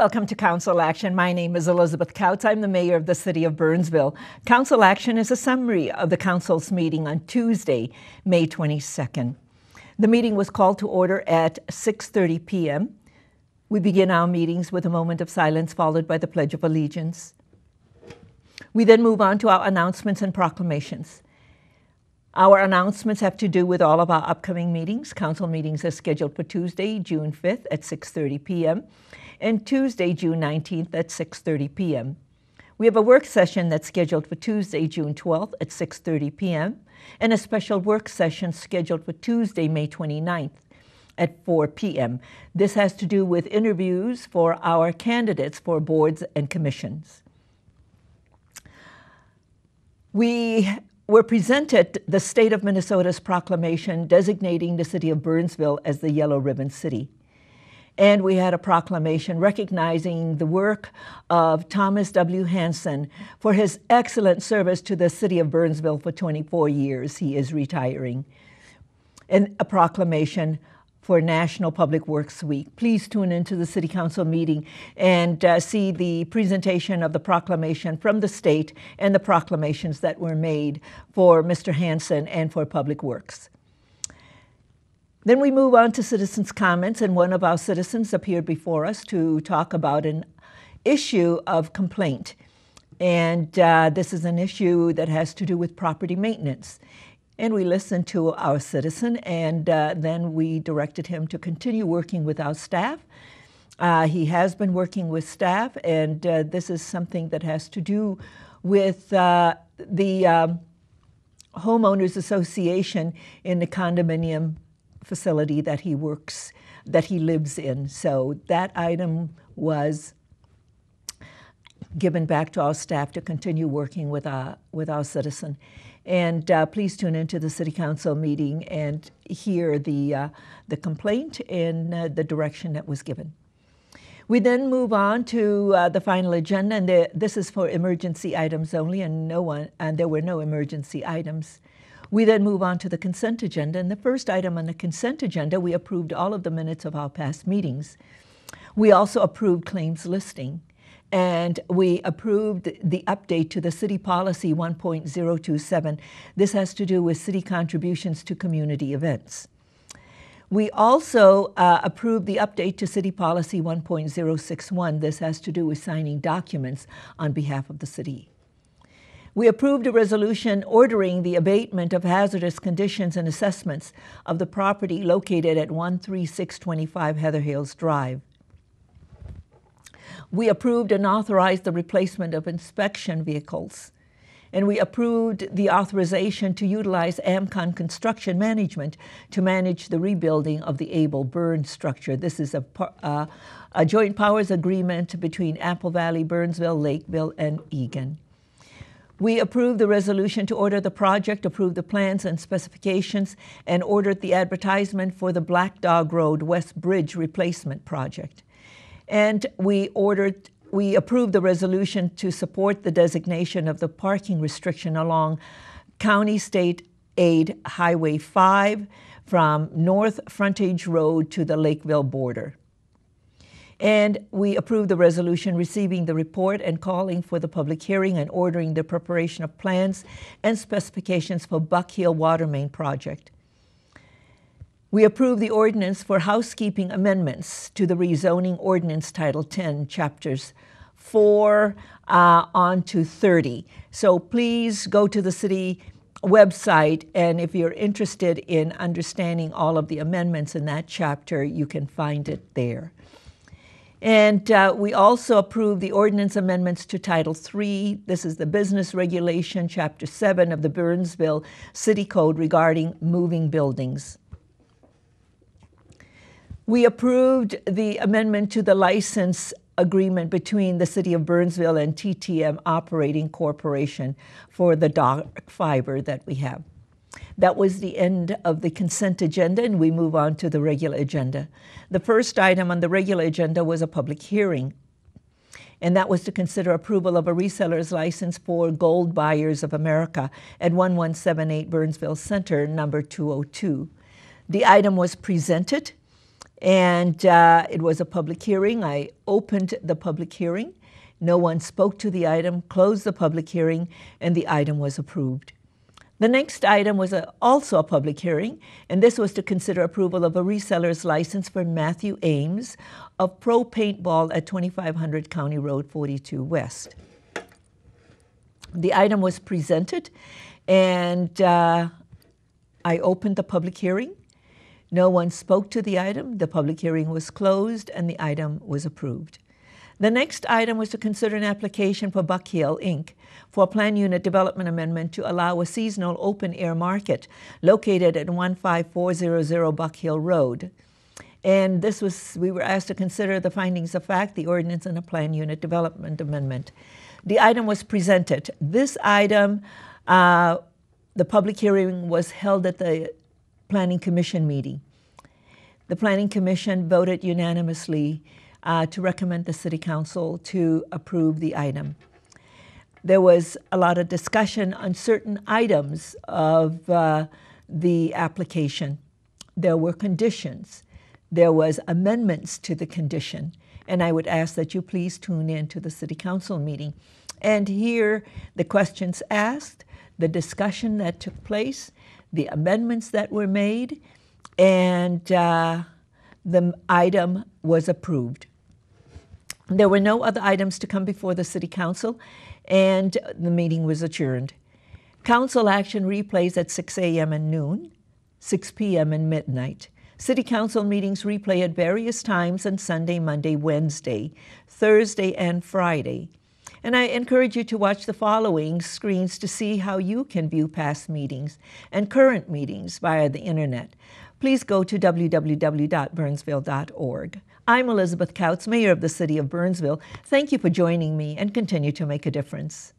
Welcome to Council Action. My name is Elizabeth Couts. I'm the mayor of the city of Burnsville. Council Action is a summary of the council's meeting on Tuesday, May 22nd. The meeting was called to order at 6:30 p.m. We begin our meetings with a moment of silence followed by the Pledge of Allegiance. We then move on to our announcements and proclamations. Our announcements have to do with all of our upcoming meetings. Council meetings are scheduled for Tuesday, June 5th at 6:30 p.m. and Tuesday, June 19th at 6:30 p.m. We have a work session that's scheduled for Tuesday, June 12th at 6:30 p.m. and a special work session scheduled for Tuesday, May 29th at 4 p.m. This has to do with interviews for our candidates for boards and commissions. We were presented the state of Minnesota's proclamation designating the city of Burnsville as the Yellow Ribbon City. And we had a proclamation recognizing the work of Thomas W. Hansen for his excellent service to the city of Burnsville for 24 years. He is retiring. And a proclamation for National Public Works Week. Please tune into the City Council meeting and see the presentation of the proclamation from the state and the proclamations that were made for Mr. Hansen and for Public Works. Then we move on to citizens' comments, and one of our citizens appeared before us to talk about an issue of complaint. And this is an issue that has to do with property maintenance. And we listened to our citizen, and then we directed him to continue working with our staff. He has been working with staff, and this is something that has to do with the Homeowners Association in the condominium facility that he lives in. So that item was given back to our staff to continue working with our citizen. And please tune into the City Council meeting and hear the complaint and the direction that was given. We then move on to the final agenda, and this is for emergency items only, and there were no emergency items. We then move on to the consent agenda, and the first item on the consent agenda, we approved all of the minutes of our past meetings. We also approved claims listing. And we approved the update to the City Policy 1.027. This has to do with city contributions to community events. We also approved the update to City Policy 1.061. This has to do with signing documents on behalf of the city. We approved a resolution ordering the abatement of hazardous conditions and assessments of the property located at 13625 Heather Hills Drive. We approved and authorized the replacement of inspection vehicles. And we approved the authorization to utilize AMCON Construction Management to manage the rebuilding of the Abel Burn structure. This is a joint powers agreement between Apple Valley, Burnsville, Lakeville, and Eagan. We approved the resolution to order the project, approved the plans and specifications, and ordered the advertisement for the Black Dog Road West Bridge Replacement Project. And we approved the resolution to support the designation of the parking restriction along County State Aid Highway 5 from North Frontage Road to the Lakeville border. And we approved the resolution receiving the report and calling for the public hearing and ordering the preparation of plans and specifications for Buck Hill Water Main Project. We approved the ordinance for housekeeping amendments to the rezoning ordinance Title 10, Chapters 4 on to 30. So please go to the city website, and if you're interested in understanding all of the amendments in that chapter, you can find it there. And we also approved the ordinance amendments to Title 3. This is the Business Regulation, Chapter 7 of the Burnsville City Code regarding moving buildings. We approved the amendment to the license agreement between the City of Burnsville and TTM Operating Corporation for the dark fiber that we have. That was the end of the consent agenda, and we move on to the regular agenda. The first item on the regular agenda was a public hearing, and that was to consider approval of a reseller's license for Gold Buyers of America at 1178 Burnsville Center, number 202. The item was presented And it was a public hearing. I opened the public hearing. No one spoke to the item, closed the public hearing, and the item was approved. The next item was also a public hearing, and this was to consider approval of a reseller's license for Matthew Ames of Pro Paintball at 2500 County Road 42 West. The item was presented, and I opened the public hearing. No one spoke to the item. The public hearing was closed, and the item was approved. The next item was to consider an application for Buck Hill, Inc. for a plan unit development amendment to allow a seasonal open-air market located at 15400 Buck Hill Road. And we were asked to consider the findings of fact, the ordinance, and a plan unit development amendment. The item was presented. This item, the public hearing was held at the Planning Commission meeting. The Planning Commission voted unanimously to recommend the City Council to approve the item. There was a lot of discussion on certain items of the application. There were conditions. There was amendments to the condition. And I would ask that you please tune in to the City Council meeting and hear the questions asked, the discussion that took place, the amendments that were made, and the item was approved. There were no other items to come before the City Council, and the meeting was adjourned. Council action replays at 6 a.m. and noon, 6 p.m. and midnight. City Council meetings replay at various times on Sunday, Monday, Wednesday, Thursday, and Friday. And I encourage you to watch the following screens to see how you can view past meetings and current meetings via the internet. Please go to www.burnsville.org. I'm Elizabeth Couts, Mayor of the City of Burnsville. Thank you for joining me, and continue to make a difference.